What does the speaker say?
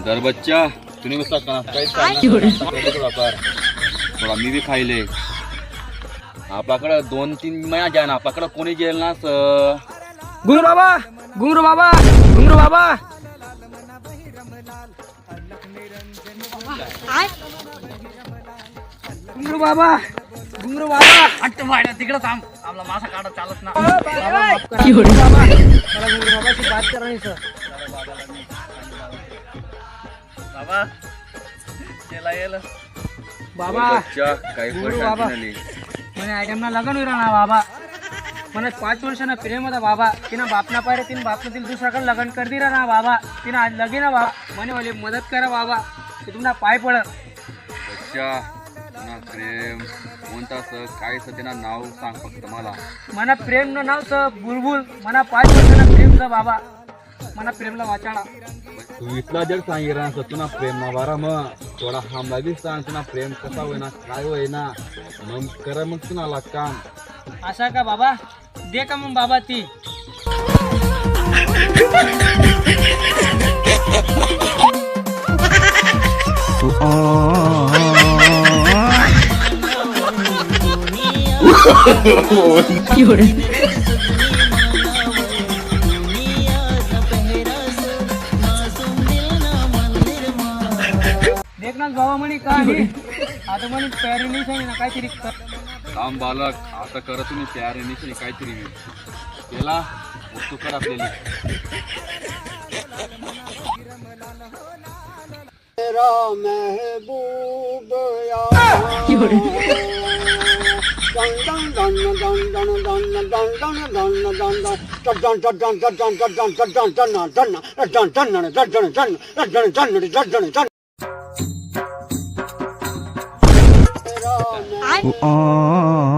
दर बच्चा तुम्ही बसता का थोडा मी बी खायले आपल्याकडं 2-3 महिना जाय ना आपल्याकडं कोणी जेल ना घुंगरू बाबा घुंगरू बाबा घुंगरू बाबा घुंगरू बाबा घुंगरू बाबा हट्ट व्हायला तिकडे थांब आपला मासा काढत चालत ना मला घुंगरू बाबाशी बात करायचं बाबा त्याला येल बाबा बच्चा काही गुरु परेशानी बाबा. झाली મને આઈટમના લગન હોય ના બાબા મને 5 વર્ષના પ્રેમ હતા બાબા તેના બાપના પારે तीन बापने दिल दुसरा कर लग्न कर दिला ना बाबा तिने आज लगे ना बाबा મને ઓલી મદદ करा बाबा ते तुमना पाय पडत बच्चा पुन्हा प्रेम कोणता असं काय असं त्यांना नाव सांग फक्त मला मना प्रेम न नाव स बुलबुल मना 5 વર્ષના प्रेम स बाबा मना प्रेमला वाचाडा तू इथला जर सांगितलं ना तुला प्रेम ना बारा मग थोडा हमला सांग तुला प्रेम कसा होईना काय होईना मग करा मग तुला काम असा का बाबा दे का मग बाबा ती देखना बाबा म्हणे का नाही आता म्हणे पॅरी नाही सांगे ना काहीतरी काम बालक आता करा तुम्ही तयारी नाही काहीतरी त्याला वस्तू कर आपल्याला तेरा महबूब Oh